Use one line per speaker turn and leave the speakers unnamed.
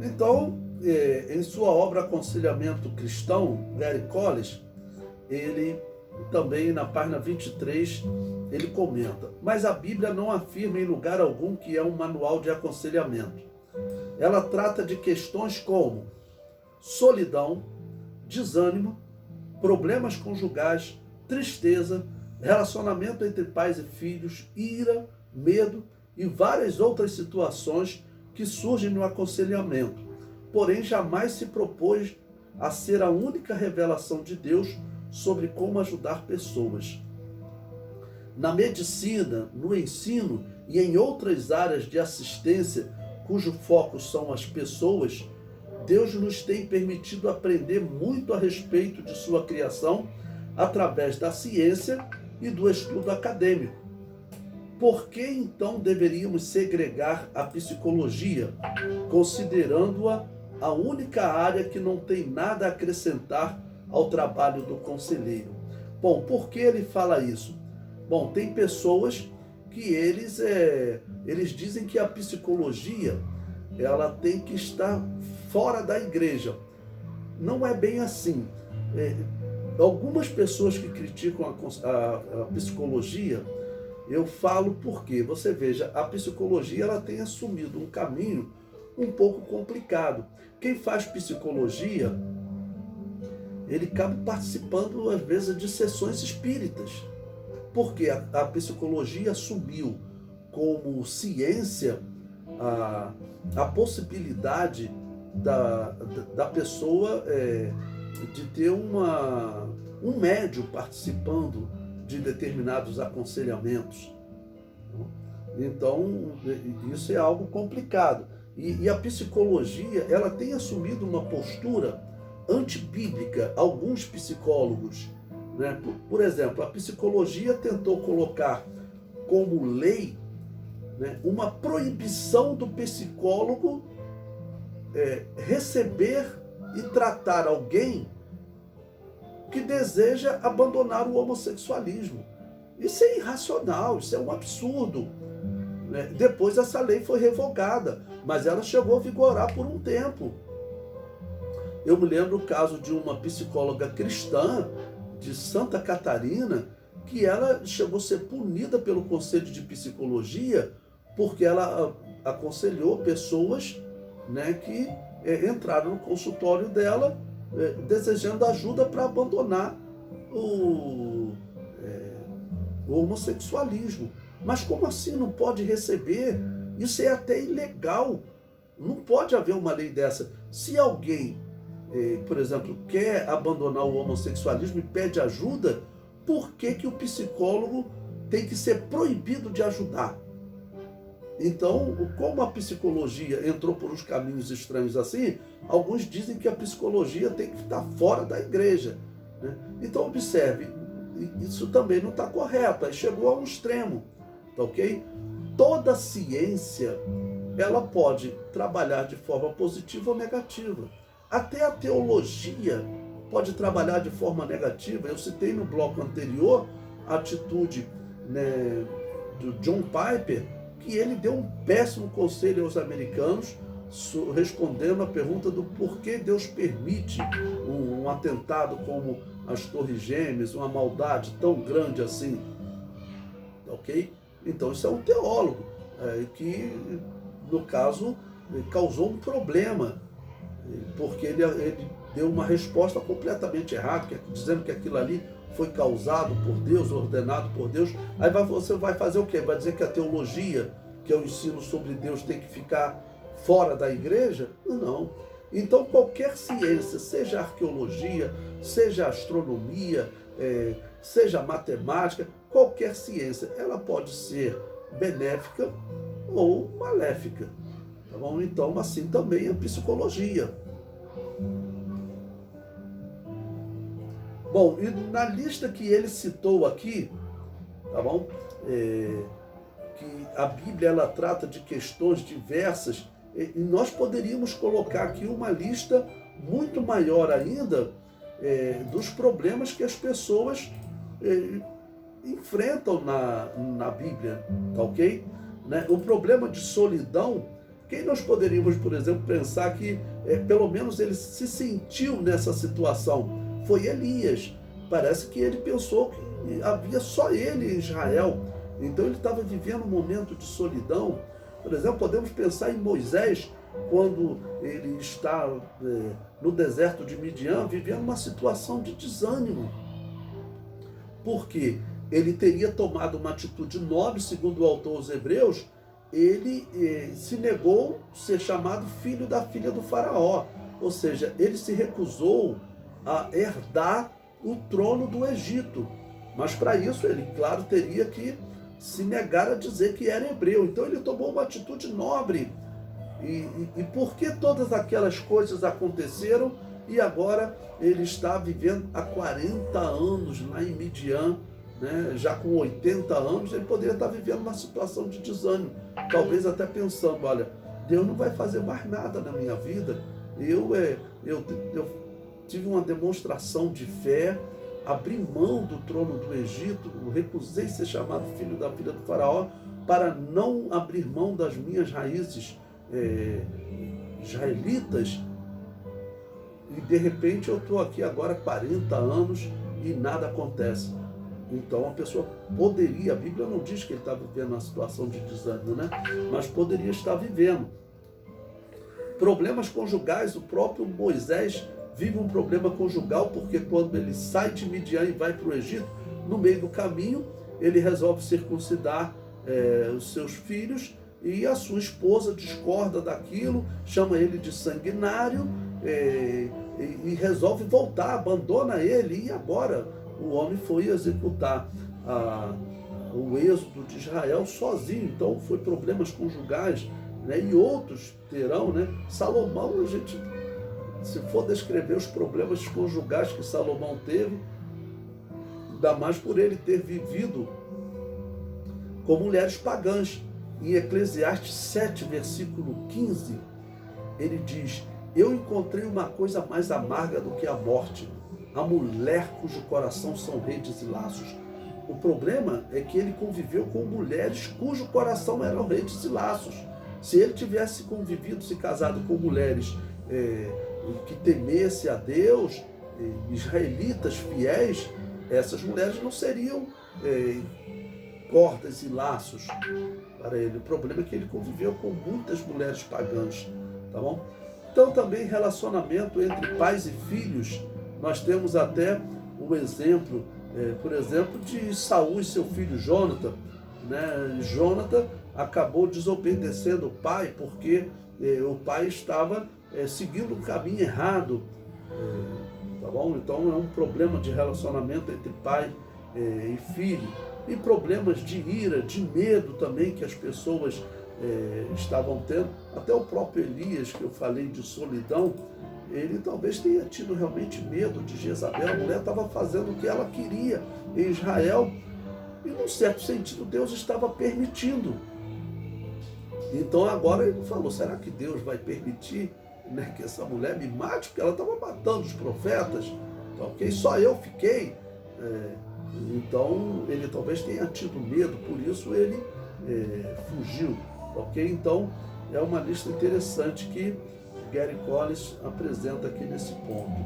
Então, em sua obra Aconselhamento Cristão, Gary Collis, ele também na página 23, ele comenta: mas a Bíblia não afirma em lugar algum que é um manual de aconselhamento. Ela trata de questões como solidão, desânimo, problemas conjugais, tristeza, relacionamento entre pais e filhos, ira, medo e várias outras situações que surgem no aconselhamento. Porém, jamais se propôs a ser a única revelação de Deus sobre como ajudar pessoas. Na medicina, no ensino e em outras áreas de assistência cujo foco são as pessoas, Deus nos tem permitido aprender muito a respeito de sua criação através da ciência e do estudo acadêmico. Por que então deveríamos segregar a psicologia, considerando-a a única área que não tem nada a acrescentar ao trabalho do conselheiro? Bom, por que ele fala isso? Bom, tem pessoas que eles dizem que a psicologia ela tem que estar fora da igreja. Não é bem assim. Algumas pessoas que criticam a psicologia, eu falo porque, você veja, a psicologia ela tem assumido um caminho um pouco complicado. Quem faz psicologia, ele acaba participando às vezes de sessões espíritas, porque a psicologia assumiu como ciência a possibilidade da pessoa de ter um médium participando de determinados aconselhamentos. Então, isso é algo complicado. E a psicologia, ela tem assumido uma postura antibíblica. Alguns psicólogos, né? Por exemplo, a psicologia tentou colocar como lei, né, uma proibição do psicólogo receber e tratar alguém que deseja abandonar o homossexualismo. Isso é irracional, isso é um absurdo. Depois essa lei foi revogada, mas ela chegou a vigorar por um tempo. Eu me lembro o caso de uma psicóloga cristã de Santa Catarina, que ela chegou a ser punida pelo Conselho de Psicologia porque ela aconselhou pessoas, né, que entraram no consultório dela desejando ajuda para abandonar o homossexualismo. Mas como assim não pode receber? Isso é até ilegal. Não pode haver uma lei dessa. Se alguém, por exemplo, quer abandonar o homossexualismo e pede ajuda, por que o psicólogo tem que ser proibido de ajudar? Então, como a psicologia entrou por uns caminhos estranhos assim, alguns dizem que a psicologia tem que estar fora da igreja, né? Então, observe, isso também não está correto, aí chegou a um extremo, tá ok? Toda ciência, ela pode trabalhar de forma positiva ou negativa. Até a teologia pode trabalhar de forma negativa. Eu citei no bloco anterior a atitude, né, do John Piper, que ele deu um péssimo conselho aos americanos, respondendo a pergunta do porquê Deus permite um atentado como as Torres Gêmeas, uma maldade tão grande assim. Ok? Então isso é um teólogo que, no caso, causou um problema, porque ele deu uma resposta completamente errada, dizendo que aquilo ali foi causado por Deus, ordenado por Deus. Aí você vai fazer o quê? Vai dizer que a teologia, que é o ensino sobre Deus, tem que ficar fora da igreja? Não. Então qualquer ciência, seja arqueologia, seja astronomia, seja matemática, qualquer ciência, ela pode ser benéfica ou maléfica. Tá bom? Então, assim também a psicologia. Bom, e na lista que ele citou aqui, tá bom? Que a Bíblia ela trata de questões diversas, e nós poderíamos colocar aqui uma lista muito maior ainda dos problemas que as pessoas enfrentam na Bíblia, tá ok? Né? O problema de solidão, Quem nós poderíamos, por exemplo, pensar que pelo menos ele se sentiu nessa situação? Foi Elias. Parece que ele pensou que havia só ele em Israel. Então ele estava vivendo um momento de solidão. Por exemplo, podemos pensar em Moisés, quando ele está no deserto de Midian, vivendo uma situação de desânimo. Por quê? Ele teria tomado uma atitude nobre, segundo o autor aos Hebreus. Ele se negou a ser chamado filho da filha do faraó. Ou seja, ele se recusou a herdar o trono do Egito. Mas para isso ele, claro, teria que se negar a dizer que era hebreu. Então ele tomou uma atitude nobre. E por que todas aquelas coisas aconteceram e agora ele está vivendo há 40 anos lá em Midian, né? Já com 80 anos, ele poderia estar vivendo uma situação de desânimo, talvez até pensando, olha, Deus não vai fazer mais nada na minha vida. Eu tive uma demonstração de fé, abri mão do trono do Egito, recusei ser chamado filho da filha do faraó para não abrir mão das minhas raízes israelitas, e de repente eu estou aqui agora 40 anos e nada acontece. Então a pessoa poderia, a Bíblia não diz que ele está vivendo uma situação de desânimo, né? Mas poderia estar vivendo. Problemas conjugais, o próprio Moisés vive um problema conjugal, porque quando ele sai de Midian e vai para o Egito, no meio do caminho, ele resolve circuncidar os seus filhos, e a sua esposa discorda daquilo, chama ele de sanguinário, e resolve voltar, abandona ele, e agora o homem foi executar o êxodo de Israel sozinho. Então foi problemas conjugais, né? E outros terão, né? Salomão, a gente, se for descrever os problemas conjugais que Salomão teve, ainda mais por ele ter vivido com mulheres pagãs. Em Eclesiastes 7, versículo 15, ele diz: eu encontrei uma coisa mais amarga do que a morte, a mulher cujo coração são redes e laços. O problema é que ele conviveu com mulheres cujo coração eram redes e laços. Se ele tivesse convivido, se casado com mulheres que temessem a Deus, israelitas fiéis, essas mulheres não seriam cordas e laços para ele. O problema é que ele conviveu com muitas mulheres pagãs, tá bom? Então também relacionamento entre pais e filhos, nós temos até o exemplo, por exemplo, de Saul e seu filho Jônatan, né? Jônatan acabou desobedecendo o pai porque o pai estava seguindo o caminho errado, tá bom? Então é um problema de relacionamento entre pai e filho. E problemas de ira, de medo também que as pessoas estavam tendo. Até o próprio Elias, que eu falei de solidão, ele talvez tenha tido realmente medo de Jezabel. A mulher estava fazendo o que ela queria em Israel, e num certo sentido Deus estava permitindo. Então agora ele falou, será que Deus vai permitir, né, que essa mulher me mate? Porque ela estava matando os profetas, então, ok? Só eu fiquei. Então ele talvez tenha tido medo, por isso ele fugiu, ok? Então é uma lista interessante que Gary Collins apresenta aqui nesse ponto.